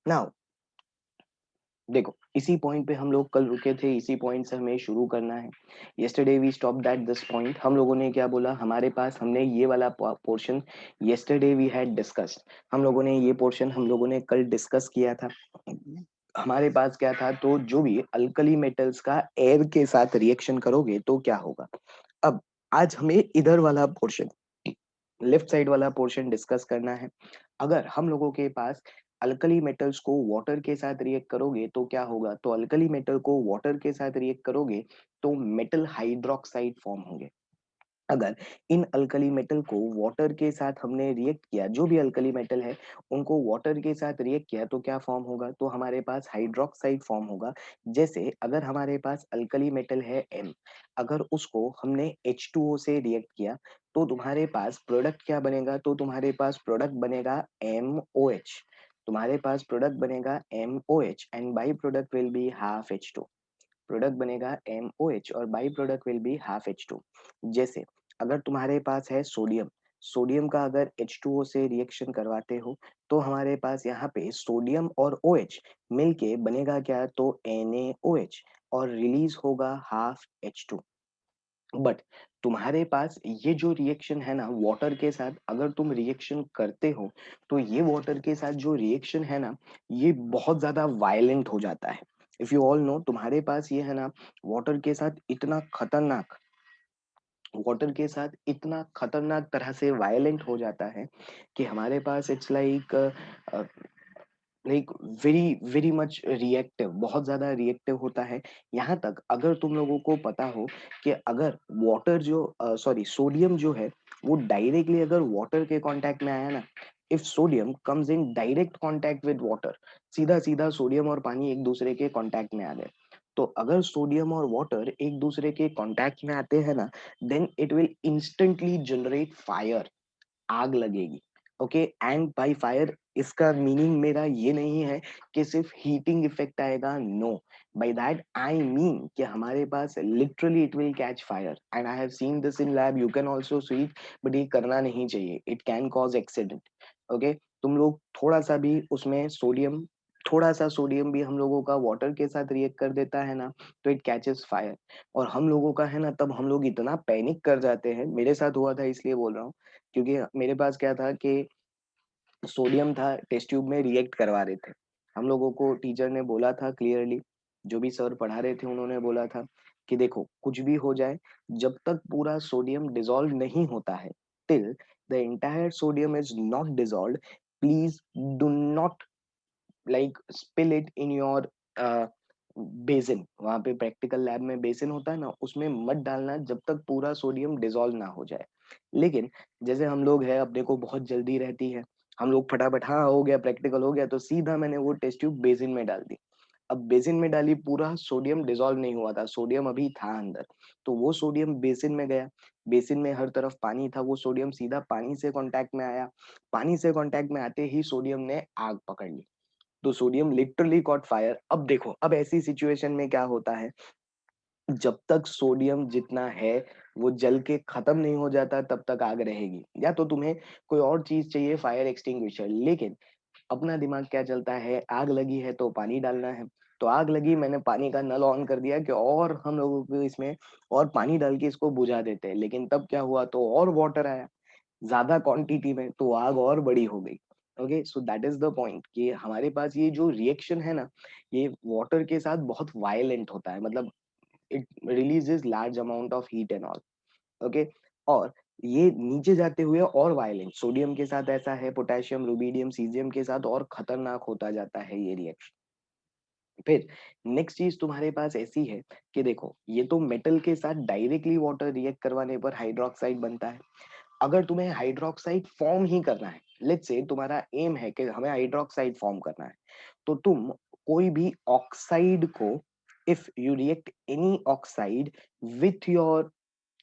Now देखो, इसी point पे हम लोग कल रुके थे, इसी पॉइंट से हमें शुरू करना है। Yesterday we stopped at this point. हम लोगों ने क्या बोला, हमारे पास हमने ये वाला portion yesterday we had discussed. हम लोगों ने ये पोर्शन हम लोगों ने कल डिस्कस किया था। हमारे पास क्या था, तो जो भी अल्कली मेटल्स का एयर के साथ रिएक्शन करोगे तो क्या होगा। अब आज हमें इधर वाला पोर्शन, लेफ्ट साइड वाला पोर्शन डिस्कस करना है। अगर हम लोगों के पास अल्कली मेटल्स को वाटर के साथ रिएक्ट करोगे तो क्या होगा, तो अल्कली मेटल को वाटर के साथ रिएक्ट करोगे तो मेटल हाइड्रोक्साइड फॉर्म होंगे। अगर इन अल्कली मेटल को वाटर के साथ हमने रिएक्ट किया, जो भी अल्कली मेटल है उनको वाटर के साथ रिएक्ट किया तो क्या फॉर्म होगा, तो हमारे पास हाइड्रोक्साइड फॉर्म होगा। जैसे अगर हमारे पास अल्कली मेटल है एम, अगर उसको हमने H2O से रिएक्ट किया तो तुम्हारे पास प्रोडक्ट क्या बनेगा, तो तुम्हारे पास प्रोडक्ट बनेगा MOH। तुम्हारे पास प्रोडक्ट बनेगा MOH and by product will be half H2। Product बनेगा MOH और by product will be half H2। जैसे अगर तुम्हारे पास है सोडियम, सोडियम का अगर H2O से रिएक्शन करवाते हो तो हमारे पास यहाँ पे सोडियम और OH मिलके बनेगा क्या, तो NaOH और रिलीज होगा हाफ H2। बट तुम्हारे पास ये जो रिएक्शन है ना वाटर के साथ, अगर तुम रिएक्शन करते हो तो ये वाटर के साथ जो रिएक्शन है ना, ये बहुत ज्यादा वायलेंट हो जाता है। इफ यू ऑल नो, तुम्हारे पास ये है ना वाटर के साथ इतना खतरनाक, वाटर के साथ इतना खतरनाक तरह से वायलेंट हो जाता है कि हमारे पास it's like like very very much reactive, बहुत ज्यादा रिएक्टिव होता है। यहाँ तक अगर तुम लोगों को पता हो कि अगर वाटर जो सॉरी सोडियम जो है वो डायरेक्टली अगर वाटर के कांटेक्ट में आया ना, if sodium comes in direct contact with water, सीधा सीधा सोडियम और पानी एक दूसरे के कांटेक्ट में आ गए, तो अगर सोडियम और वाटर एक दूसरे के कांटेक्ट में आते हैं ना, then it will instantly generate fire, आग लगेगी। ओके, एंड बाय फायर इसका मीनिंग मेरा ये नहीं है कि सिर्फ हीटिंग इफेक्ट आएगा, no. By that I mean कि हमारे पास literally it will catch fire and I have seen this in lab, you can also see it. But ये करना नहीं चाहिए, it can cause accident. Okay, तुम लोग थोड़ा सा भी उसमें सोडियम, थोड़ा सा सोडियम भी हम लोगों का वाटर के साथ रिएक्ट कर देता है ना, तो इट कैचेस फायर। और हम लोगों का है ना, तब हम लोग इतना पैनिक कर जाते हैं, मेरे साथ हुआ था इसलिए बोल रहा हूँ, क्योंकि मेरे पास क्या था कि सोडियम था, टेस्ट ट्यूब में रिएक्ट करवा रहे थे। हम लोगों को टीचर ने बोला था क्लियरली, जो भी सर पढ़ा रहे थे उन्होंने बोला था कि देखो कुछ भी हो जाए, जब तक पूरा सोडियम डिसॉल्व नहीं होता है, till the entire sodium is not dissolve, please do not like spill it in your basin. वहां पे प्रैक्टिकल लैब में बेसिन होता है ना, उसमें मत डालना जब तक पूरा सोडियम डिसॉल्व ना हो जाए। लेकिन जैसे हम लोग हैं, अपने को बहुत जल्दी रहती है, हम लोग फटाफट हाँ हो गया प्रैक्टिकल हो गया, तो सीधा मैंने वो टेस्ट ट्यूब बेसिन में डाल दी। अब बेसिन में डाली, पूरा सोडियम डिसॉल्व नहीं हुआ था, सोडियम अभी था अंदर, तो वो सोडियम बेसिन में गया। बेसिन में हर तरफ पानी था, वो सोडियम सीधा पानी से कांटेक्ट में आया। पानी से कांटेक्ट में आते ही सोडियम ने आग पकड़ ली, तो सोडियम लिटरली कॉट फायर। अब देखो, अब ऐसी सिचुएशन में क्या होता है, जब तक सोडियम जितना है वो जल के खत्म नहीं हो जाता तब तक आग रहेगी। या तो तुम्हें कोई और चीज चाहिए, फायर एक्सटिंग्विशर, लेकिन अपना दिमाग क्या चलता है, आग लगी है तो पानी डालना है। तो आग लगी, मैंने पानी का नल ऑन कर दिया कि और हम लोगों को इसमें और पानी डाल के इसको बुझा देते हैं, लेकिन तब क्या हुआ, तो और वाटर आया ज्यादा क्वांटिटी में, तो आग और बड़ी हो गई। Okay, so that is the point कि हमारे पास ये जो रिएक्शन है ना, ये वाटर के साथ बहुत वायलेंट होता है, मतलब it releases large amount of heat and all. Okay, और ये नीचे जाते हुए और वायलेंट, सोडियम के साथ ऐसा है, पोटेशियम रुबिडियम सीजियम के साथ और खतरनाक होता जाता है ये रिएक्शन। फिर नेक्स्ट चीज तुम्हारे पास ऐसी है कि देखो, ये तो मेटल के साथ डायरेक्टली वाटर रिएक्ट करवाने पर हाइड्रोक्साइड बनता है। अगर तुम्हें हाइड्रोक्साइड फॉर्म ही करना है, लेट्स से तुम्हारा एम है कि हमें हाइड्रोक्साइड फॉर्म करना है, तो तुम कोई भी ऑक्साइड को, if you react any oxide with your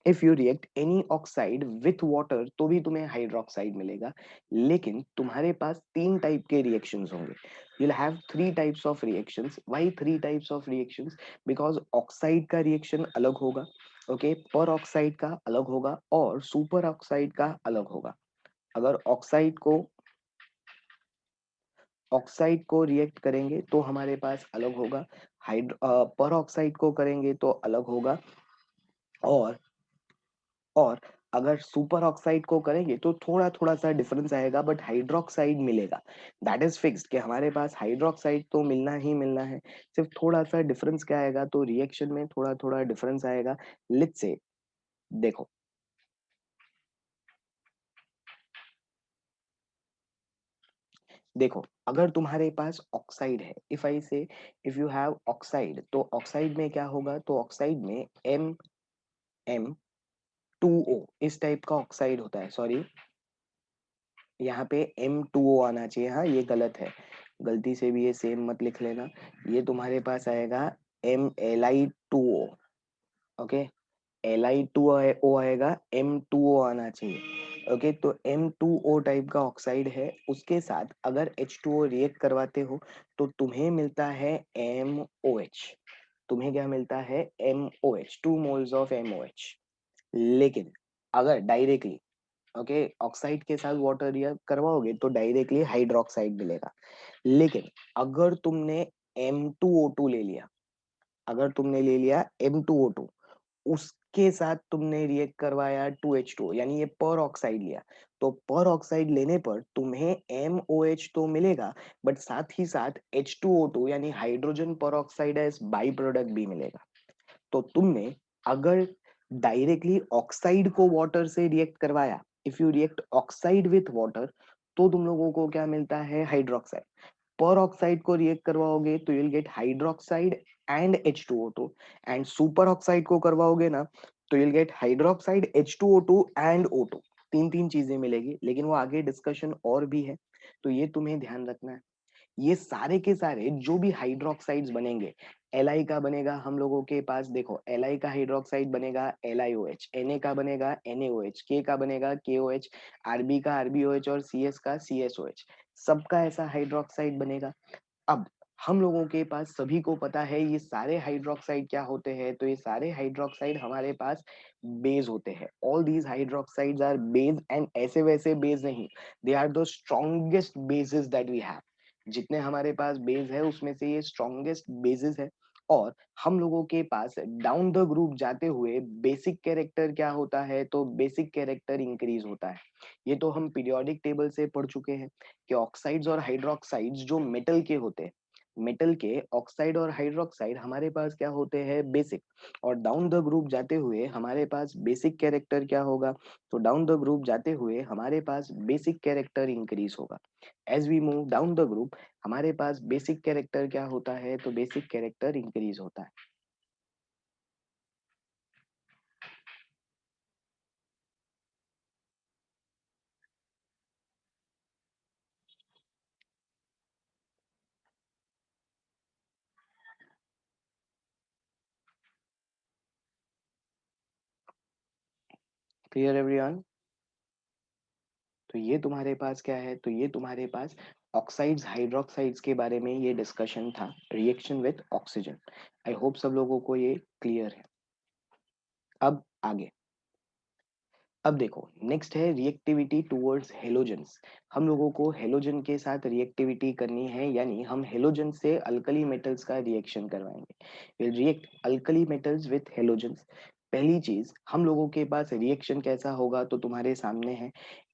if you react any oxide with water तो भी तुम्हें हाइड्रोक्साइड मिलेगा। लेकिन तुम्हारे पास तीन टाइप के रिएक्शंस होंगे, you'll have three types of reactions. Why three types of reactions? Because oxide का रिएक्शन अलग होगा, ओके, पर ऑक्साइड का अलग होगा और सुपर ऑक्साइड का अलग होगा। अगर ऑक्साइड को ऑक्साइड को रिएक्ट करेंगे तो हमारे पास अलग होगा, पर ऑक्साइड को करेंगे तो अलग होगा, और और अगर सुपर ऑक्साइड को करेंगे तो थोड़ा थोड़ा सा डिफरेंस आएगा, बट हाइड्रोक्साइड मिलेगा। दैट इज फिक्स्ड कि हमारे पास हाइड्रोक्साइड तो मिलना ही मिलना है। सिर्फ थोड़ा सा डिफरेंस क्या आएगा, तो रिएक्शन में थोड़ा थोड़ा डिफरेंस आएगा। लेट्स से, देखो देखो अगर तुम्हारे पास ऑक्साइड है, इफ आई से इफ यू हैव ऑक्साइड, तो ऑक्साइड में क्या होगा, तो ऑक्साइड में M2O इस टाइप का ऑक्साइड होता है। सॉरी, यहाँ पे M2O आना चाहिए, हाँ ये गलत है, गलती से भी ये सेम मत लिख लेना। ये तुम्हारे पास आएगा MLI2O। ओके, Li2O आएगा, M2O आना चाहिए। ओके, तो M2O टाइप का ऑक्साइड है, उसके साथ अगर H2O रिएक्ट करवाते हो तो तुम्हें मिलता है MOH। तुम्हें क्या मिलता है, MOH, 2 मोल्स ऑफ MOH। लेकिन अगर डायरेक्टली, ओके, ऑक्साइड के साथ वाटर रिएक्ट करवाओगे तो डायरेक्टली हाइड्रोक्साइड मिलेगा। लेकिन अगर तुमने M2O2 ले लिया, अगर तुमने ले लिया M2O2, उसके साथ तुमने रिएक्ट करवाया 2H2O, यानी ये पर ऑक्साइड लिया, तो पर ऑक्साइड लेने पर तुम्हें MOH तो मिलेगा, बट साथ ही साथ H2O2 यानी हाइड्रोजन पर ऑक्साइड एज बाई प्रोडक्ट भी मिलेगा। तो तुमने अगर डायरेक्टली ऑक्साइड को वाटर से रिएक्ट करवाया, if you react oxide with water, तो तुम लोगों को क्या मिलता है, हाइड्रोक्साइड। पर ऑक्साइड को रिएक्ट करवाओगे तो you will get hydroxide and H2O2, and super oxide को करवाओगे ना, तो you will get hydroxide, H2O2 and O2। तीन तीन चीजें मिलेगी, लेकिन वो आगे डिस्कशन और भी है, तो ये तुम्हें ध्यान रखना है। ये सारे के सारे जो भी हाइड्रोक्साइड्स बनेंगे, Li का बनेगा हम लोगों के पास, देखो Li का हाइड्रोक्साइड बनेगा LiOH, Na का बनेगा NaOH, K का बनेगा KOH, Rb का RbOH और Cs का CSOH। सबका ऐसा हाइड्रोक्साइड बनेगा। अब हम लोगों के पास सभी को पता है ये सारे हाइड्रोक्साइड क्या होते हैं, तो ये सारे हाइड्रोक्साइड हमारे पास बेस होते हैं। All these hydroxides are base, and ऐसे वैसे बेस नहीं, they are the strongest bases that we have. जितने हमारे पास बेस है उसमें से ये स्ट्रॉन्गेस्ट बेसिस है। और हम लोगों के पास डाउन द ग्रुप जाते हुए बेसिक कैरेक्टर क्या होता है, तो बेसिक कैरेक्टर इंक्रीज होता है। ये तो हम पीरियोडिक टेबल से पढ़ चुके हैं कि ऑक्साइड्स और हाइड्रोक्साइड्स जो मेटल के होते हैं, मेटल के ऑक्साइड और हाइड्रोक्साइड हमारे पास क्या होते हैं, बेसिक। और डाउन द ग्रुप जाते हुए हमारे पास बेसिक कैरेक्टर क्या होगा, तो डाउन द ग्रुप जाते हुए हमारे पास बेसिक कैरेक्टर इंक्रीज होगा। As we move down the group हमारे पास बेसिक कैरेक्टर क्या होता है, तो बेसिक कैरेक्टर इंक्रीज होता है। Clear everyone? तो ये तुम्हारे पास क्या है, तो ये तुम्हारे पास ऑक्साइड्स हाइड्रोक्साइड्स के बारे में ये डिस्कशन था, reaction with oxygen. I hope सब लोगों को ये क्लियर है। अब आगे, अब देखो नेक्स्ट है रिएक्टिविटी टुवर्ड्स हेलोजन्स। हम लोगों को हेलोजन के साथ रिएक्टिविटी करनी है, यानी हम हेलोजन से अल्कली मेटल्स का रिएक्शन करवाएंगे। Will react alkali metals with halogens. पहली चीज हम लोगों के पास रिएक्शन कैसा होगा, तो तुम्हारे सामने है,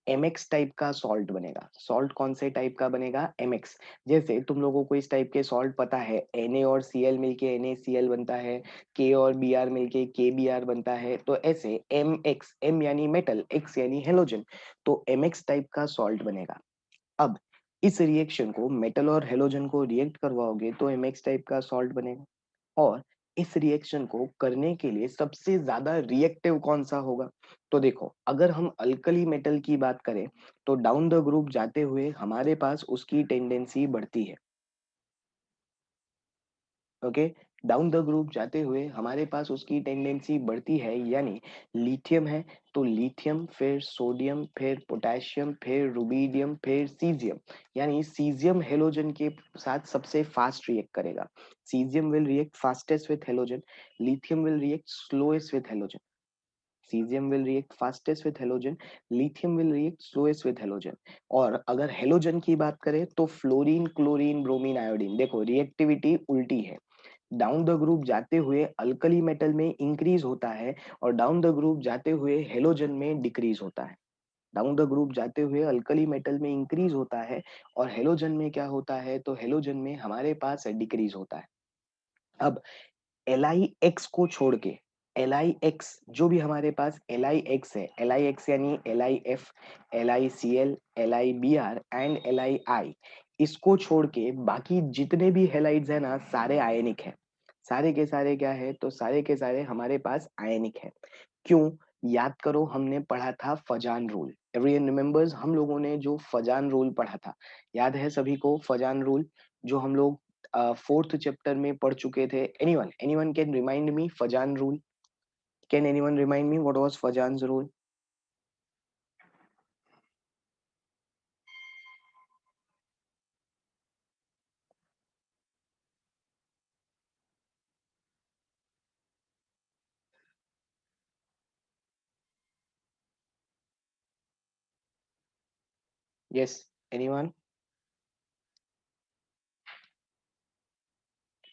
एमएक्स टाइप का सॉल्ट बनेगा। सॉल्ट कौन से टाइप का बनेगा, एमएक्स। जैसे तुम लोगों को इस टाइप के सॉल्ट पता है, Na और Cl मिलके NaCl बनता है, K और Br मिलके KBr बनता है, तो ऐसे MX, M यानी मेटल, X यानी हेलोजन, तो MX टाइप का सॉल्ट बनेगा। अब इस रिएक्शन को मेटल और हेलोजन को रिएक्ट करवाओगे तो MX टाइप का सॉल्ट बनेगा। और इस रिएक्शन को करने के लिए सबसे ज्यादा रिएक्टिव कौन सा होगा, तो देखो अगर हम अल्कली मेटल की बात करें तो डाउन द ग्रुप जाते हुए हमारे पास उसकी टेंडेंसी बढ़ती है। ओके, डाउन द ग्रुप जाते हुए हमारे पास उसकी टेंडेंसी बढ़ती है, यानी लिथियम है तो लिथियम, फिर सोडियम, फिर पोटेशियम, फिर रुबीडियम, फिर सीजियम, यानी सीजियम हेलोजन के साथ सबसे फास्ट रिएक्ट करेगा। Caesium will react fastest with halogen, lithium will react slowest with halogen. cesium will react fastest with halogen, lithium will react slowest with halogen. और अगर halogen की बात करें तो फ्लोरीन, क्लोरीन, ब्रोमीन, आयोडीन, देखो reactivity उल्टी है। डाउन द ग्रुप जाते हुए अल्कली मेटल में इंक्रीज होता है और डाउन द ग्रुप जाते हुए हेलोजन में डिक्रीज होता है। डाउन द ग्रुप जाते हुए अल्कली मेटल में इंक्रीज होता है और हेलोजन में क्या होता है, तो हेलोजन में हमारे पास डिक्रीज होता है। अब LiX को छोड़ के, LiX जो भी हमारे पास LiX है, LiX यानी LiF, LiCl, LiBr and Li, इसको छोड़ के बाकी जितने भी हेलाइड्स है ना, सारे आयनिक है। सारे के सारे क्या है, तो सारे के सारे हमारे पास आयनिक है। क्यों? याद करो, हमने पढ़ा था फजान रूल। एवरीवन रिमेम्बर्स, हम लोगों ने जो फजान रूल पढ़ा था, याद है सभी को फजान रूल, जो हम लोग फोर्थ चैप्टर में पढ़ चुके थे। Anyone can remind me Fajans rule? Can anyone remind me what was Fajans rule? Yes, anyone?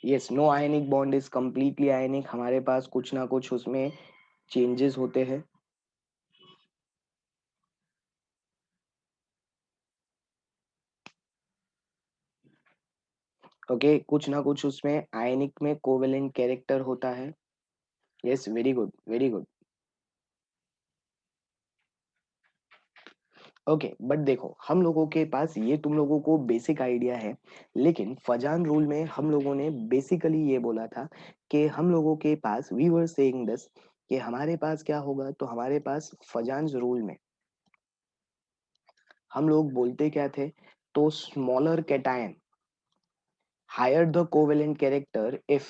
Yes, no ionic bond is completely ionic, हमारे पास कुछ ना कुछ उसमें चेंजेस होते हैं। ओके, कुछ ना कुछ उसमें आयनिक में कोवेलेंट कैरेक्टर होता है। Yes, very good, very good. Okay, but देखो, हम लोगों के पास ये तुम लोगों को बेसिक आइडिया है, लेकिन फजान रूल में हम लोगों ने बेसिकली ये बोला था कि हम लोगों के पास, वी वर सेइंग दिस, कि हमारे पास क्या होगा, तो हमारे पास फजान रूल में हम लोग बोलते क्या थे, तो smaller cation higher the covalent character if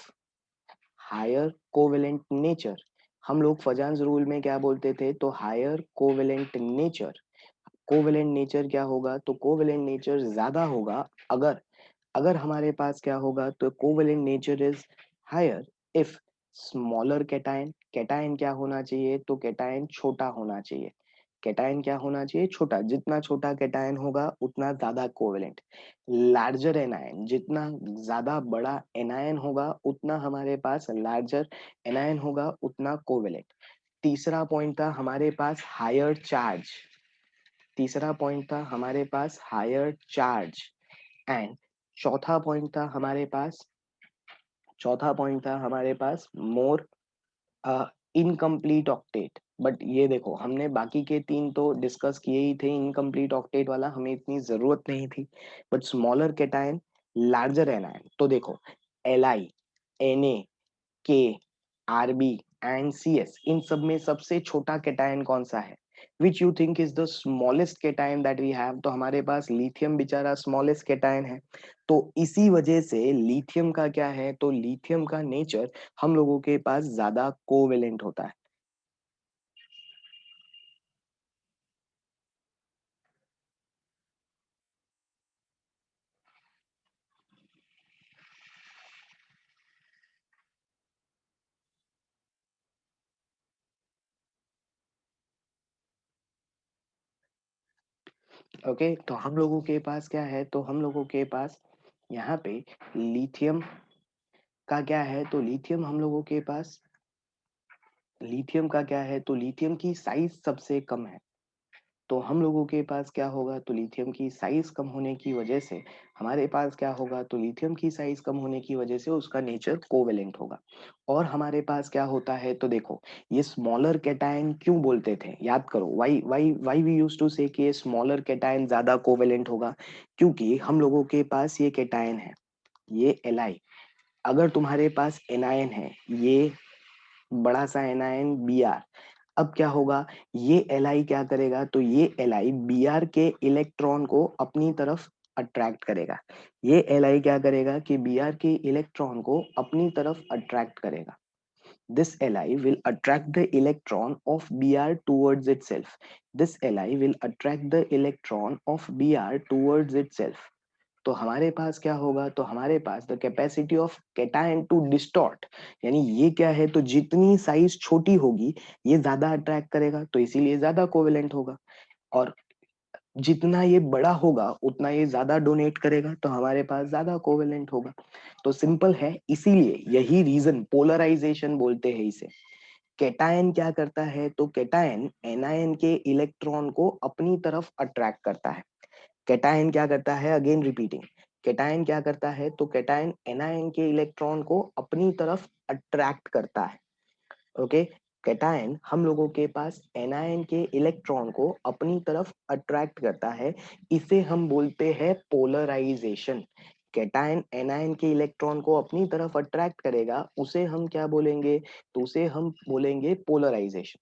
higher covalent nature, हम लोग फजान रूल में क्या बोलते थे, तो higher covalent nature, covalent nature क्या होगा, तो कोवेलेंट नेचर ज्यादा होगा अगर, अगर हमारे पास क्या होगा, तो covalent nature is higher if smaller cation, cation क्या होना चाहिए, तो कैटायन छोटा होना चाहिए। कैटायन क्या होना चाहिए, छोटा, जितना छोटा कैटायन होगा उतना ज्यादा कोवेलेंट। लार्जर एनायन, जितना ज्यादा बड़ा एनायन होगा उतना हमारे पास लार्जर एनायन होगा, उतना कोवेलेंट। तीसरा पॉइंट था हमारे पास हायर चार्ज, तीसरा पॉइंट था हमारे पास हायर चार्ज एंड चौथा पॉइंट था हमारे पास, चौथा पॉइंट था हमारे पास मोर इनकम्प्लीट ऑक्टेट। बट ये देखो, हमने बाकी के तीन तो डिस्कस किए ही थे, इनकम्प्लीट ऑक्टेट वाला हमें इतनी जरूरत नहीं थी। But smaller cation, larger anion, तो देखो Li, Na, K, RB and CS, इन सब में सबसे छोटा कैटायन कौन सा है? Which you think is the smallest cation that we have? तो हमारे पास लिथियम बेचारा स्मॉलेस्ट कैटायन है। तो इसी वजह से लिथियम का क्या है, तो लिथियम का नेचर हम लोगों के पास ज्यादा कोवेलेंट होता है। ओके, तो हम लोगों के पास क्या है, तो हम लोगों के पास यहाँ पे लिथियम का क्या है, तो लिथियम हम लोगों के पास, लिथियम का क्या है, तो लिथियम की साइज सबसे कम है। तो हम लोगों के पास क्या होगा, तो लिथियम की साइज कम होने की वजह से हमारे पास क्या होगा, तो लिथियम की साइज कम होने की वजह से उसका नेचर कोवेलेंट होगा। और हमारे पास क्या होता है, तो देखो, ये स्मॉलर कैटायन क्यों बोलते थे, याद करो, why why why we use to say कि ये स्मॉलर कैटायन ज्यादा कोवेलेंट होगा, क्योंकि हम लोगों के पास ये कैटायन है, ये Li, अगर तुम्हारे पास एनायन है, ये बड़ा सा एनायन Br, अब क्या होगा, ये Li क्या करेगा, तो ये Li Br के इलेक्ट्रॉन को अपनी तरफ अट्रैक्ट करेगा। ये Li क्या करेगा कि Br के इलेक्ट्रॉन को अपनी तरफ अट्रैक्ट करेगा। This Li will attract the electron of Br towards itself. This Li will attract the electron of Br towards itself. तो हमारे पास क्या होगा, तो हमारे पास the capacity of cation to distort, यानी ये क्या है, तो जितनी साइज छोटी होगी ये ज्यादा अट्रैक्ट करेगा, तो इसीलिए ज्यादा कोवेलेंट होगा। और जितना ये बड़ा होगा उतना ये ज्यादा डोनेट करेगा, तो हमारे पास ज्यादा कोवेलेंट होगा। तो सिंपल है, इसीलिए यही रीजन पोलराइजेशन बोलते हैं इसे। कैटायन क्या करता है, तो कैटायन एनायन के इलेक्ट्रॉन को अपनी तरफ अट्रैक्ट करता है। कैटायन क्या करता है, अगेन रिपीटिंग, कैटायन क्या करता है, तो कैटायन एनायन के इलेक्ट्रॉन को अपनी तरफ अट्रैक्ट करता है। ओके, कैटायन हम लोगों के पास एनायन के इलेक्ट्रॉन को अपनी तरफ अट्रैक्ट करता है, इसे हम बोलते हैं पोलराइजेशन। कैटायन एनायन के इलेक्ट्रॉन को अपनी तरफ अट्रैक्ट करेगा, उसे हम क्या बोलेंगे, तो उसे हम बोलेंगे पोलराइजेशन।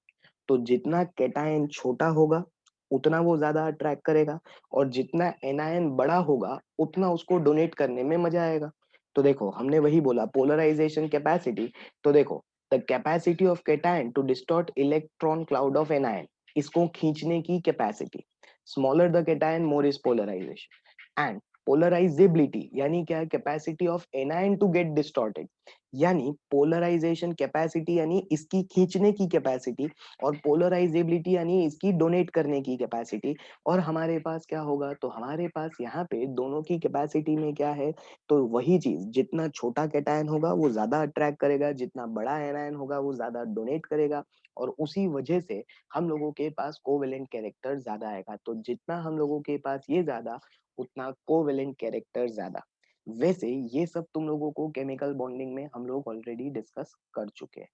तो जितना कैटायन छोटा होगा उतना वो ज्यादा अट्रैक्ट करेगा, और जितना एनायन बड़ा होगा उतना उसको डोनेट करने में मजा आएगा। तो देखो हमने वही बोला पोलराइजेशन कैपेसिटी। तो देखो, the capacity of cation to distort electron cloud of anion, इसको खींचने की capacity, smaller the cation more is polarization. And polarizability यानी क्या, capacity of anion to get distorted, यानी पोलराइजेशन कैपेसिटी यानी इसकी खींचने की कैपेसिटी, और पोलराइजेबिलिटी यानी इसकी डोनेट करने की कैपेसिटी। और हमारे पास क्या होगा, तो हमारे पास यहाँ पे दोनों की कैपेसिटी में क्या है, तो वही चीज, जितना छोटा कैटायन होगा वो ज्यादा अट्रैक्ट करेगा, जितना बड़ा एनायन होगा वो ज्यादा डोनेट करेगा, और उसी वजह से हम लोगों के पास कोवेलेंट कैरेक्टर ज्यादा आएगा। तो जितना हम लोगों के पास ये ज्यादा, उतना कोवेलेंट कैरेक्टर ज्यादा। वैसे ये सब तुम लोगों को केमिकल बॉन्डिंग में हम लोग ऑलरेडी डिस्कस कर चुके हैं।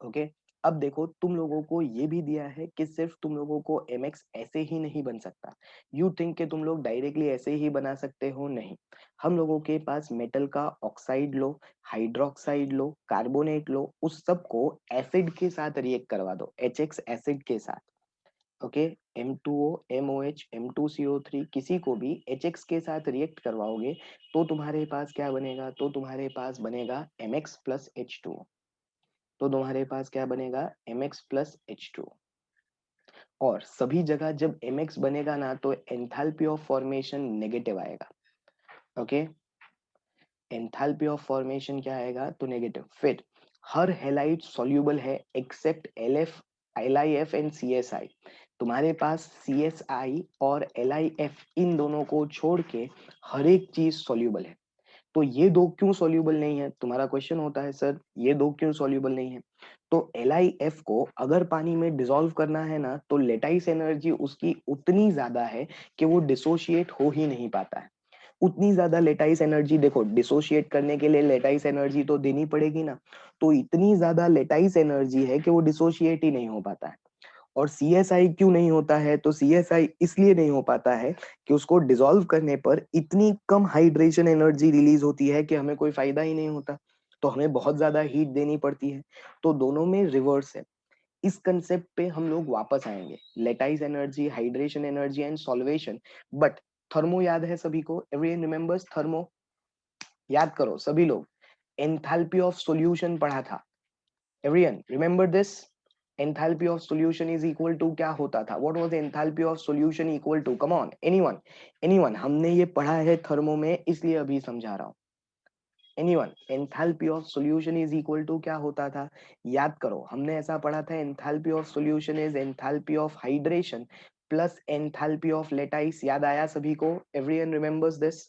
ओके, अब देखो तुम लोगों को ये भी दिया है कि सिर्फ तुम लोगों को एमएक्स ऐसे ही नहीं बन सकता। यू थिंक कि तुम लोग डायरेक्टली ऐसे ही बना सकते हो, नहीं। हम लोगों के पास मेटल का ऑक्साइड लो, हाइड्रोक्साइड लो, कार्बोनेट लो, उस सब को एसिड के साथ रिएक्ट करवा दो, HX एसिड के साथ। ओके, M2O, MOH, M2CO3, किसी को भी HX के साथ रिएक्ट करवाओगे तो तुम्हारे पास क्या बनेगा, तो तुम्हारे पास बनेगा MX प्लस H2O। तो तुम्हारे पास क्या बनेगा, MX प्लस H2O। और सभी जगह जब MX बनेगा ना, तो एंथैल्पी ऑफ फॉर्मेशन नेगेटिव आएगा। ओके, एंथैल्पी ऑफ फॉर्मेशन क्या आएगा, तो नेगेटिव। फिर हर हैलाइड सॉल्यूबल है except LF, LIF and CSI। तुम्हारे पास CSI और LIF इन दोनों को छोड़ के हर एक चीज सॉल्यूबल है। तो ये दो क्यों सॉल्यूबल नहीं है, तुम्हारा क्वेश्चन होता है सर ये दो क्यों सॉल्यूबल नहीं है। तो LIF को अगर पानी में डिसॉल्व करना है ना, तो लेटाइस एनर्जी उसकी उतनी ज्यादा है कि वो डिसोशिएट हो ही नहीं पाता है। उतनी ज्यादा लेटाइस एनर्जी, देखो डिसोशिएट करने के लिए लेटाइस एनर्जी तो देनी पड़ेगी ना, तो इतनी ज्यादा लेटाइस एनर्जी है कि वो डिसोशिएट ही नहीं हो पाता है। और CSI क्यों नहीं होता है, तो CSI इसलिए नहीं हो पाता है कि उसको डिसॉल्व करने पर इतनी कम हाइड्रेशन एनर्जी रिलीज होती है कि हमें कोई फायदा ही नहीं होता, तो हमें बहुत ज्यादा हीट देनी पड़ती है। तो दोनों में रिवर्स है। इस कंसेप्ट पे हम लोग वापस आएंगे, lattice energy, hydration energy and solvation. But thermo याद है सभी को, एवरीवन रिमेम्बर्स थर्मो, याद करो सभी लोग, एंथैल्पी ऑफ सॉल्यूशन पढ़ा था। Everyone remember this, enthalpy of solution is equal to क्या होता था, what was enthalpy of solution equal to, come on anyone, anyone, हमने ये पढ़ा है थर्मो में इसलिए अभी समझा रहा हूँ। Anyone, enthalpy of solution is equal to क्या होता था, याद करो हमने ऐसा पढ़ा था, enthalpy of solution is enthalpy of hydration plus enthalpy of lattice. याद आया सभी को, everyone remembers this.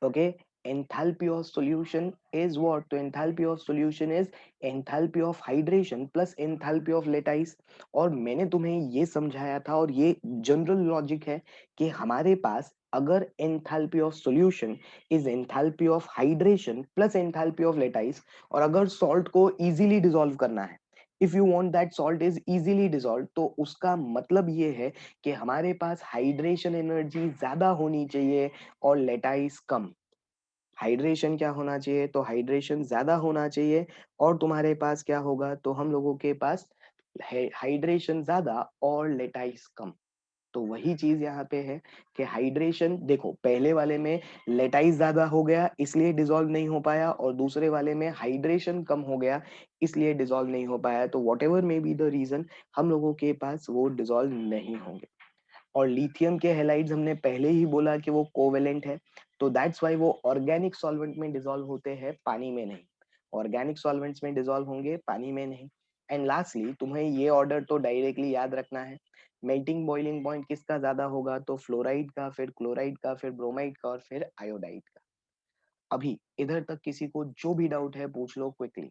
Okay, enthalpy of solution is what, तो enthalpy of solution is enthalpy of hydration plus enthalpy of lattice। और मैंने तुम्हें ये समझाया था, और ये जनरल लॉजिक है कि हमारे पास अगर enthalpy of solution is enthalpy of hydration plus enthalpy of lattice, और अगर सॉल्ट को इजीली डिसॉल्व करना है, if you want that salt is easily dissolve, तो उसका मतलब ये है कि हमारे पास हाइड्रेशन एनर्जी ज्यादा होनी चाहिए और लेटाइस कम। हाइड्रेशन क्या होना चाहिए, तो हाइड्रेशन ज्यादा होना चाहिए, और तुम्हारे पास क्या होगा, तो हम लोगों के पास हाइड्रेशन ज्यादा और लेटाइस कम। तो वही चीज यहाँ पे है कि हाइड्रेशन, देखो पहले वाले में लेटाइस ज्यादा हो गया इसलिए डिसॉल्व नहीं हो पाया, और दूसरे वाले में हाइड्रेशन कम हो गया इसलिए डिसॉल्व नहीं हो पाया। तो whatever may be the reason, हम लोगों के पास वो डिसॉल्व नहीं होंगे। और लिथियम के हैलाइड्स हमने पहले ही बोला कि वो कोवेलेंट है, तो दैट्स वाई वो ऑर्गेनिक सॉल्वेंट में डिसॉल्व होते हैं, पानी में नहीं। ऑर्गेनिक सॉल्वेंट्स में डिसॉल्व होंगे, पानी में नहीं। एंड लास्टली तुम्हें ये ऑर्डर तो डायरेक्टली याद रखना है, मेल्टिंग बॉइलिंग पॉइंट किसका ज्यादा होगा, तो फ्लोराइड का, फिर क्लोराइड का, फिर ब्रोमाइड का और फिर आयोडाइड का। अभी इधर तक किसी को जो भी डाउट है पूछ लो quickly.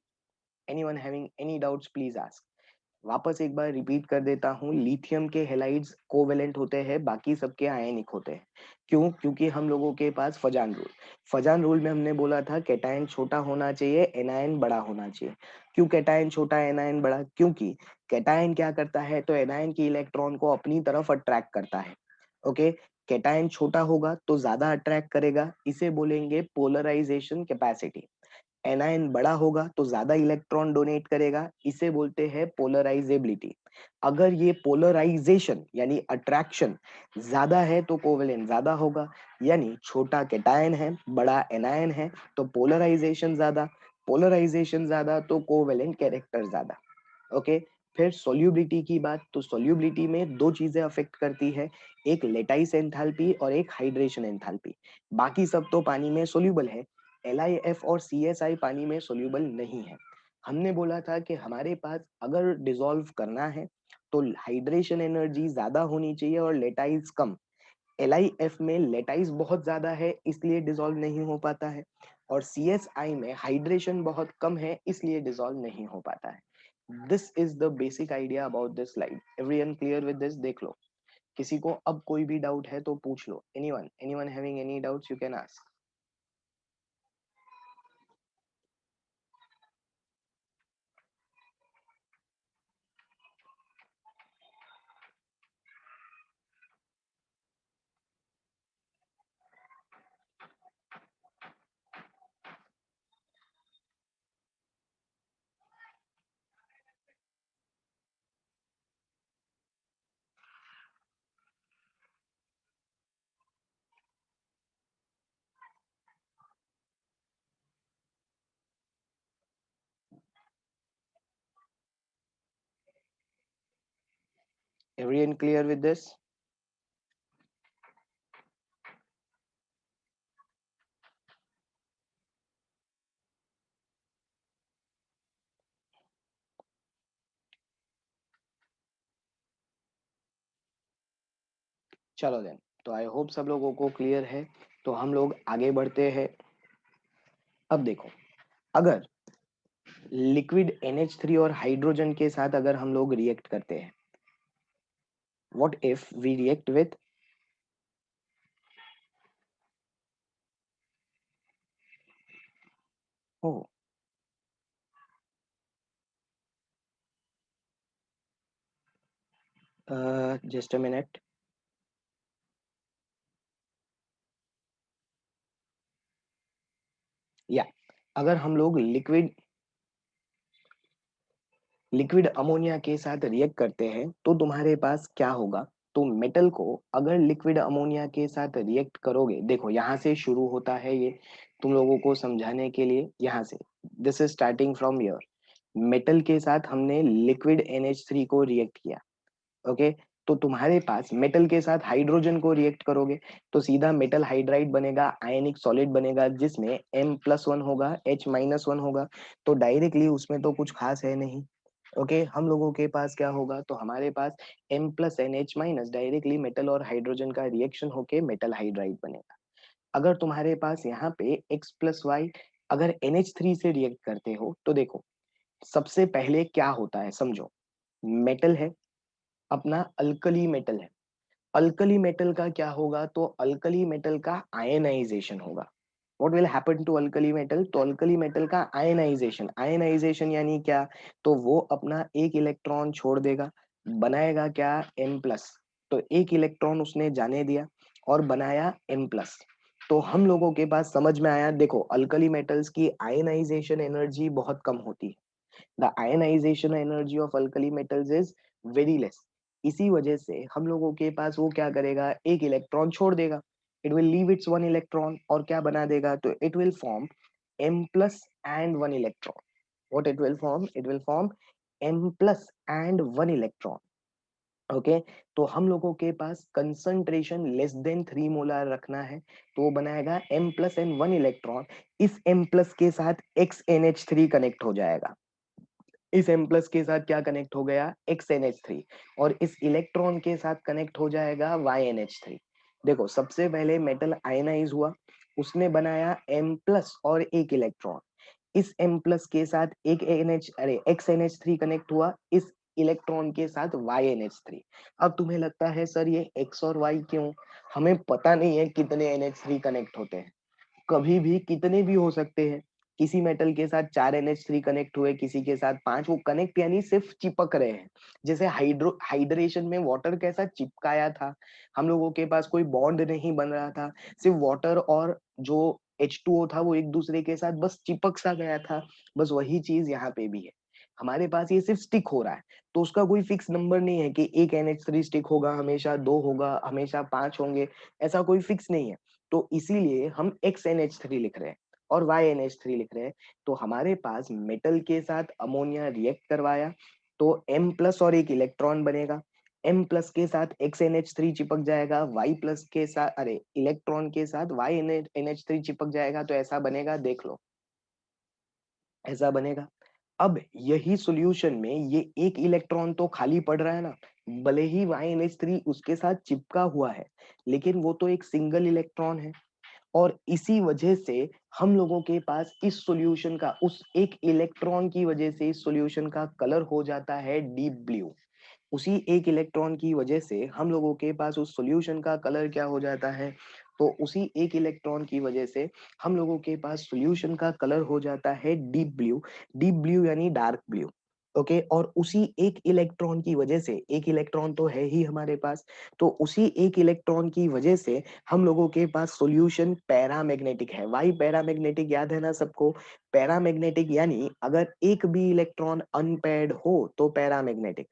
Anyone having any doubts please ask. वापस एक बार रिपीट कर देता हूँ, लिथियम के हेलाइड्स कोवेलेंट होते हैं, बाकी सबके आयनिक होते हैं। क्यों? क्योंकि हम लोगों के पास फजान रूल में हमने बोला था कैटायन छोटा होना चाहिए, एनायन बड़ा होना चाहिए। क्यों कैटायन छोटा, एनायन बड़ा? क्योंकि कैटायन क्या करता है, तो एनायन के इलेक्ट्रॉन को अपनी तरफ अट्रैक्ट करता है। ओके, कैटायन छोटा होगा तो ज्यादा अट्रैक्ट करेगा, इसे बोलेंगे पोलराइजेशन कैपेसिटी। एनायन बड़ा होगा तो ज्यादा इलेक्ट्रॉन डोनेट करेगा, इसे बोलते हैं पोलराइजेबिलिटी। अगर ये पोलराइजेशन यानी अट्रैक्शन ज्यादा है तो कोवेलेंट ज्यादा होगा, यानी छोटा कैटायन है, बड़ा एनायन है, तो पोलराइजेशन ज्यादा तो कोवेलेंट कैरेक्टर ज्यादा। ओके, फिर सोल्यूबिलिटी की बात, तो सोल्यूबिलिटी में दो चीजें अफेक्ट करती है, एक लेटाइस एंथैल्पी और एक हाइड्रेशन एंथैल्पी। बाकी सब तो पानी में सोल्यूबल है, LiF और CSI पानी में सोल्यूबल नहीं है। हमने बोला था कि हमारे पास अगर डिसॉल्व करना है तो हाइड्रेशन एनर्जी ज्यादा होनी चाहिए और लेटाइस कम। LiF में लेटाइस बहुत ज्यादा है इसलिए डिसॉल्व नहीं हो पाता है, और CSI में हाइड्रेशन बहुत कम है इसलिए डिसॉल्व नहीं हो पाता है। This is the basic idea about this slide. Everyone clear with this? देख लो, किसी को अब कोई भी डाउट है तो पूछ लो। Anyone having any doubts you can ask. Everyone clear with this? चलो देन, तो आई होप सब लोगों को क्लियर है। तो हम लोग आगे बढ़ते हैं। अब देखो, अगर लिक्विड NH3 और हाइड्रोजन के साथ अगर हम लोग रिएक्ट करते हैं, what if we react with, oh just a minute, या अगर हम लोग लिक्विड अमोनिया के साथ रिएक्ट करते हैं तो तुम्हारे पास क्या होगा, तो मेटल को अगर लिक्विड अमोनिया के साथ रिएक्ट करोगे, देखो यहाँ से शुरू होता है ये, तुम लोगों को समझाने के लिए यहाँ से, this is starting from here. Metal के साथ हमने लिक्विड NH3 को रिएक्ट किया। ओके, तो तुम्हारे पास मेटल के साथ हाइड्रोजन को रिएक्ट करोगे तो सीधा मेटल हाइड्राइड बनेगा, आयनिक सॉलिड बनेगा जिसमें M+1 होगा, H-1 होगा। तो डायरेक्टली उसमें तो कुछ खास है नहीं। ओके, हम लोगों के पास क्या होगा, तो हमारे पास M+NH- डायरेक्टली मेटल और हाइड्रोजन का रिएक्शन होके मेटल हाइड्राइड बनेगा। अगर तुम्हारे पास यहाँ पे X+Y अगर NH3 से रिएक्ट करते हो तो देखो, सबसे पहले क्या होता है समझो, मेटल है अपना, अल्कली मेटल है। अल्कली मेटल का क्या होगा, तो अल्कली मेटल का आयनाइजेशन होगा। What will happen to alkali metal, तो अल्कली मेटल का आयनाइजेशन, आयनाइजेशन यानी क्या, तो वो अपना एक इलेक्ट्रॉन छोड़ देगा, बनाएगा क्या, M+। तो एक इलेक्ट्रॉन उसने जाने दिया और बनाया M+। तो हम लोगों के पास समझ में आया, देखो अल्कली मेटल्स की आयनाइजेशन एनर्जी बहुत कम होती है। The ionization energy of alkali metals is very less. इसी वजह से हम लोगों के पास वो क्या करेगा, एक इलेक्ट्रॉन छोड़ देगा, it will leave it's one electron और क्या बना देगा, तो it will form M+and 1 electron. What it will form, it will form M+ and 1 electron. Okay, तो हम लोगों के पास कंसंट्रेशन लेस देन 3 मोलार रखना है, तो वो बनाएगा M प्लस एन 1 इलेक्ट्रॉन। इस M प्लस के साथ XNH3 कनेक्ट हो जाएगा। इस M प्लस के साथ क्या कनेक्ट हो गया, XNH3, और इस इलेक्ट्रॉन के साथ कनेक्ट हो जाएगा YNH3। देखो, सबसे पहले मेटल आयनाइज हुआ, उसने बनाया M प्लस और एक इलेक्ट्रॉन। इस M प्लस के साथ एक NH अरे XNH3 कनेक्ट हुआ, इस इलेक्ट्रॉन के साथ YNH3। अब तुम्हें लगता है सर ये X और Y क्यों? हमें पता नहीं है कितने NH3 कनेक्ट होते हैं, कभी भी कितने भी हो सकते हैं। किसी मेटल के साथ 4 NH3 कनेक्ट हुए, किसी के साथ 5। वो कनेक्ट यानी सिर्फ चिपक रहे हैं। जैसे हाइड्रेशन में वाटर कैसा चिपकाया था, हम लोगों के पास कोई बॉन्ड नहीं बन रहा था, सिर्फ वाटर और जो H2O था वो एक दूसरे के साथ बस चिपक सा गया था। बस वही चीज यहाँ पे भी है, हमारे पास ये सिर्फ स्टिक हो रहा है। तो उसका कोई फिक्स नंबर नहीं है कि एक NH3 स्टिक होगा हमेशा, 2 होगा हमेशा, 5 होंगे, ऐसा कोई फिक्स नहीं है। तो इसीलिए हम XNH3 लिख रहे हैं और YNH3 लिख रहे हैं। तो हमारे पास मेटल के साथ अमोनिया रिएक्ट करवाया, तो M प्लस और एक इलेक्ट्रॉन बनेगा। M प्लस के साथ XNH3 चिपक जाएगा, Y प्लस के साथ अरे इलेक्ट्रॉन के साथ YNH3 चिपक जाएगा, तो ऐसा बनेगा, देख लो ऐसा बनेगा। अब यही सॉल्यूशन में ये एक इलेक्ट्रॉन तो खाली पड़ रहा है ना, भले ही YNH3 उसके साथ चिपका हुआ है, लेकिन वो तो एक सिंगल इलेक्ट्रॉन है। और इसी वजह से हम लोगों के पास इस सॉल्यूशन का, उस एक इलेक्ट्रॉन की वजह से इस सॉल्यूशन का कलर हो जाता है डीप ब्लू। उसी एक इलेक्ट्रॉन की वजह से हम लोगों के पास उस सॉल्यूशन का कलर क्या हो जाता है, तो उसी एक इलेक्ट्रॉन की वजह से हम लोगों के पास सॉल्यूशन का कलर हो जाता है डीप ब्लू। डीप ब्लू यानी डार्क ब्लू। ओके, और उसी एक इलेक्ट्रॉन की वजह से, एक इलेक्ट्रॉन तो है ही हमारे पास, तो उसी एक इलेक्ट्रॉन की वजह से हम लोगों के पास सॉल्यूशन पैरामैग्नेटिक है। वाई पैरामैग्नेटिक याद है ना सबको? पैरामैग्नेटिक यानी अगर एक भी इलेक्ट्रॉन अनपेयर्ड हो तो पैरामैग्नेटिक,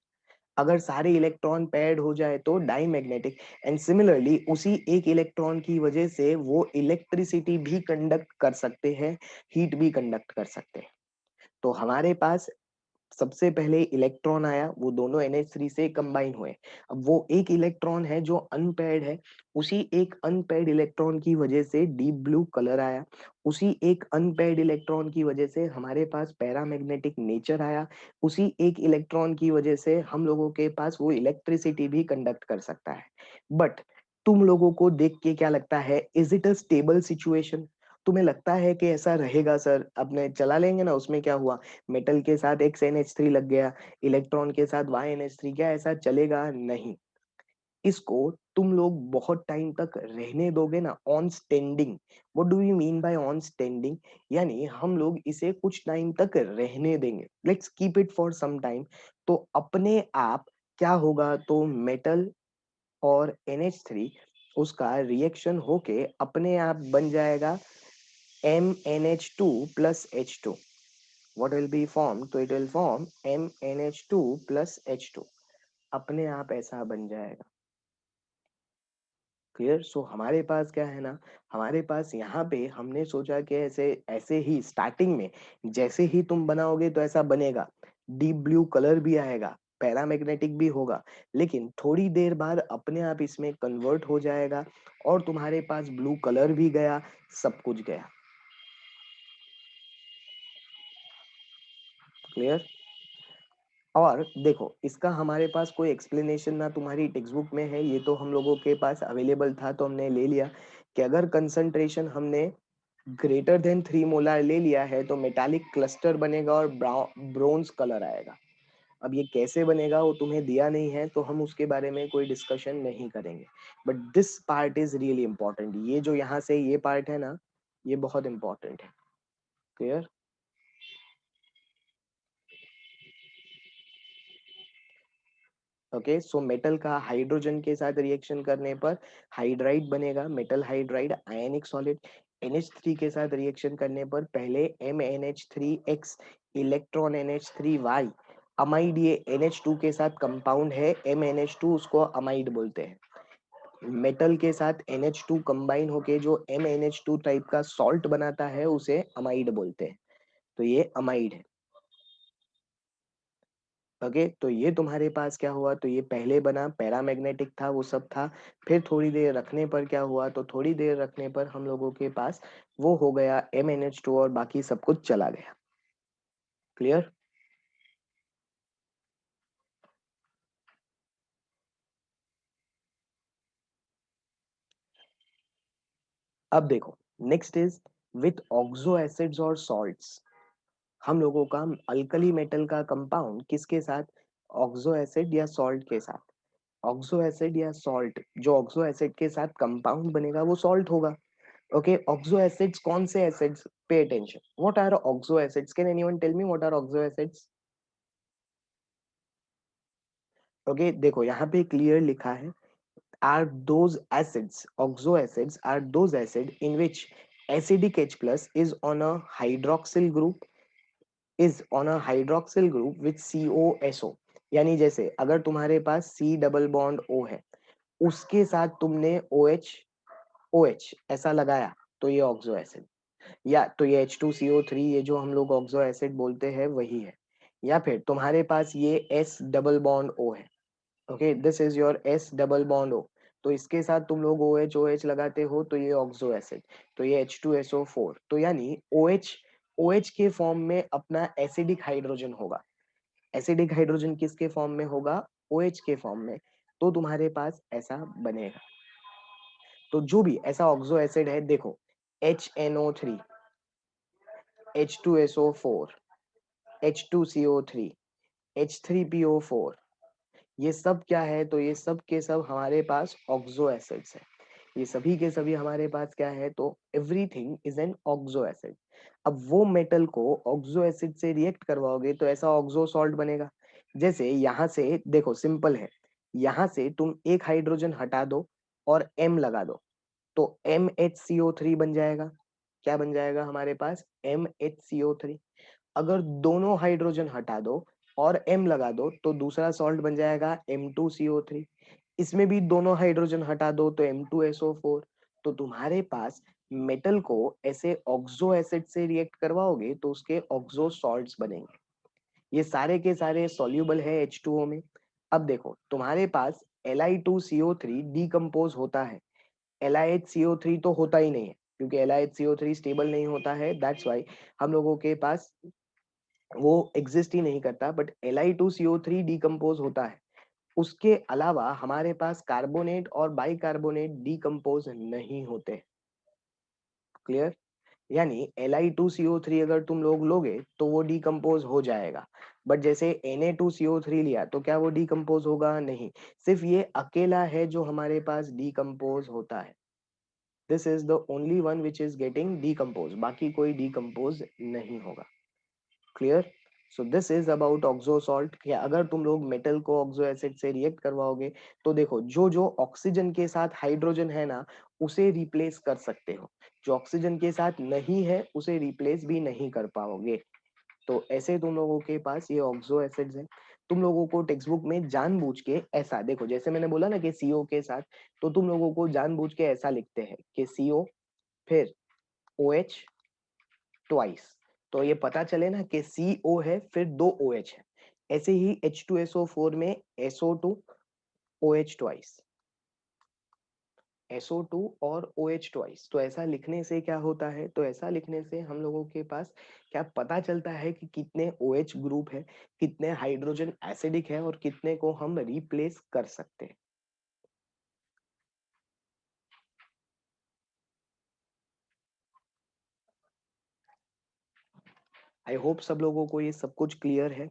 अगर सारे इलेक्ट्रॉन पेयर्ड हो जाए तो डाईमैग्नेटिक। एंड सिमिलरली उसी एक इलेक्ट्रॉन की वजह से वो इलेक्ट्रिसिटी भी कंडक्ट कर सकते हैं, हीट भी कंडक्ट कर सकते हैं। तो हमारे पास सबसे पहले इलेक्ट्रॉन आया, वो दोनों NH3 से कंबाइन हुए। अब वो एक इलेक्ट्रॉन है जो अनपेयर्ड है, उसी एक अनपेयर्ड इलेक्ट्रॉन की वजह से डीप ब्लू कलर आया। उसी एक अनपेयर्ड इलेक्ट्रॉन की वजह से हमारे पास पैरामैग्नेटिक नेचर आया। उसी एक इलेक्ट्रॉन की वजह से हम लोगों के पास वो इलेक्ट्रिसिटी भी कंडक्ट कर सकता है। बट तुम लोगों को देख के क्या लगता है, is it a stable situation? तुम्हें लगता है कि ऐसा रहेगा सर, अपने चला लेंगे ना, उसमें क्या हुआ, मेटल के साथ XNH3 लग गया, इलेक्ट्रॉन के साथ YNH3, क्या ऐसा चलेगा? नहीं। इसको तुम लोग बहुत टाइम तक रहने दोगे ना on standing. What do you mean by on standing? यानी हम लोग इसे कुछ टाइम तक रहने देंगे, let's keep it for some time. तो अपने आप क्या होगा, तो मेटल और NH3 उसका रिएक्शन होके अपने आप बन जाएगा MnH2 plus H2। what will be formed, तो it will form MnH2 plus H2, अपने आप ऐसा बन जाएगा। क्लियर? सो हमारे पास क्या है ना, हमारे पास यहाँ पे हमने सोचा कि ऐसे ऐसे ही स्टार्टिंग में जैसे ही तुम बनाओगे तो ऐसा बनेगा, डीप ब्लू कलर भी आएगा, पैरामैग्नेटिक भी होगा, लेकिन थोड़ी देर बाद अपने आप इसमें कन्वर्ट हो जाएगा और तुम्हारे पास ब्लू कलर भी गया, सब कुछ गया। क्लियर? और देखो, इसका हमारे पास कोई एक्सप्लेनेशन ना तुम्हारी टेक्स्ट बुक में है, ये तो हम लोगों के पास अवेलेबल था तो हमने ले लिया कि अगर कंसंट्रेशन हमने ग्रेटर देन 3 मोलार ले लिया है तो मेटालिक क्लस्टर बनेगा और ब्रोंज कलर आएगा। अब ये कैसे बनेगा वो तुम्हें दिया नहीं है, तो हम उसके बारे में कोई डिस्कशन नहीं करेंगे। But this part is really important, ये जो यहाँ से ये पार्ट है ना, ये बहुत इंपॉर्टेंट है। क्लियर? ओके, सो मेटल का हाइड्रोजन के साथ रिएक्शन करने पर हाइड्राइड बनेगा, मेटल हाइड्राइड आयनिक सॉलिड। NH3 के साथ रिएक्शन करने पर पहले MnH3X इलेक्ट्रॉन NH3Y अमाइड, ये NH2 के साथ कंपाउंड है MnH2, उसको अमाइड बोलते हैं। मेटल के साथ NH2 कंबाइन होके जो MnH2 टाइप का सॉल्ट बनाता है उसे अमाइड बोलते हैं। तो ये अमाइड है। ओके, तो ये तुम्हारे पास क्या हुआ, तो ये पहले बना पैरामैग्नेटिक था, वो सब था। फिर थोड़ी देर रखने पर क्या हुआ, तो थोड़ी देर रखने पर हम लोगों के पास वो हो गया MnH2 और बाकी सब कुछ चला गया। क्लियर? अब देखो, next is with oxo acids और सॉल्ट्स। हम लोगों का अल्कली मेटल का कंपाउंड किसके साथ, ऑक्सो एसिड या सॉल्ट के साथ। ऑक्सो एसिड या सॉल्ट, जो ऑक्सो एसिड के साथ कंपाउंड बनेगा वो सॉल्ट होगा। ओके, ऑक्सो एसिड्स कौन से acids, pay attention, what are oxo acids, can anyone tell me what are oxo acids? Okay, देखो यहाँ पे क्लियर लिखा है, are those acids, oxo acids are those acid in which acidic H plus is on a hydroxyl group, is on a hydroxyl group with COSO। यानी जैसे अगर तुम्हारे पास C double bond O है, उसके साथ तुमने OH ऐसा लगाया, तो ये ऑक्सो एसिड। या तो ये H2CO3, ये जो हम लोग ऑक्सो एसिड बोलते हैं वही है। या फिर तुम्हारे पास ये S डबल बॉन्ड O है। Okay, this is your S double bond O। तो इसके साथ तुम लोग OH लगाते हो, तो ये ऑक्सो एसिड, तो ये H2SO4। तो यानी OH के फॉर्म में अपना एसिडिक हाइड्रोजन होगा। एसिडिक हाइड्रोजन किसके फॉर्म में होगा, OH के फॉर्म में। तो तुम्हारे पास ऐसा बनेगा। तो जो भी ऐसा ऑक्सो एसिड है, देखो HNO3, H2SO4, H2CO3, H3PO4, ये सब क्या है, तो ये सब के सब हमारे पास ऑक्सो एसिड्स है। ये सभी के सभी हमारे पास क्या है, तो everything is an oxo acid. अब वो मेटल को ऑक्सो एसिड से रिएक्ट करवाओगे तो ऐसा ऑक्सो सॉल्ट बनेगा। जैसे यहाँ से देखो, सिंपल है, यहाँ से तुम एक हाइड्रोजन हटा दो और M लगा दो, तो MHCO3 बन जाएगा। क्या बन जाएगा हमारे पास, MHCO3। अगर दोनों हाइड्रोजन हटा दो और M लगा दो, तो दूसरा सॉल्ट बन जाएगा M2CO3। इसमें भी दोनों हाइड्रोजन हटा दो तो M2SO4। तो तुम्हारे पास मेटल को ऐसे ऑक्सो एसिड से रिएक्ट करवाओगे तो उसके ऑक्सो सॉल्ट्स बनेंगे। ये सारे के सारे सॉल्यूबल है H2O में। अब देखो, तुम्हारे पास Li2CO3 डिकम्पोज होता है, LiHCO3 तो होता ही नहीं है, क्योंकि LiHCO3 स्टेबल नहीं होता है, दैट्स वाई हम लोगों के पास वो एग्जिस्ट ही नहीं करता। बट Li2CO3 डिकम्पोज होता है। उसके अलावा हमारे पास कार्बोनेट और बाइकार्बोनेट डिकम्पोज नहीं होते। क्लियर? यानी Li2CO3 अगर तुम लोग लोगे तो वो डिकम्पोज हो जाएगा। बट जैसे Na2CO3 लिया तो क्या वो डिकम्पोज होगा, नहीं। सिर्फ ये अकेला है जो हमारे पास डिकम्पोज होता है। This is the only one which is getting decompose, बाकी कोई डिकम्पोज नहीं होगा। Clear? So this is about oxo salt. कि अगर तुम लोग मेटल को ऑक्सो एसिड से रिएक्ट करवाओगे तो देखो, जो जो ऑक्सीजन के साथ हाइड्रोजन है ना, उसे रिप्लेस कर सकते हो। जो ऑक्सीजन के साथ नहीं है उसे रिप्लेस भी नहीं कर पाओगे। तो ऐसे तुम लोगों के पास ये ऑक्सो एसिड्स हैं। तुम लोगों को टेक्स्ट बुक में जानबूझ के ऐसा देखो, जैसे मैंने बोला ना कि CO के साथ, तो तुम लोगों को जानबूझ के ऐसा लिखते हैं कि CO फिर OH ट्वाइस। तो ये पता चले ना कि CO है फिर दो OH है। ऐसे ही H2SO4 में SO2 OH ट्वाइस, SO2 और OH ट्वाइस। तो ऐसा लिखने से क्या होता है, तो ऐसा लिखने से हम लोगों के पास क्या पता चलता है कि कितने OH ग्रुप है, कितने हाइड्रोजन एसिडिक है और कितने को हम रिप्लेस कर सकते हैं। आई होप सब लोगों को ये सब कुछ क्लियर है।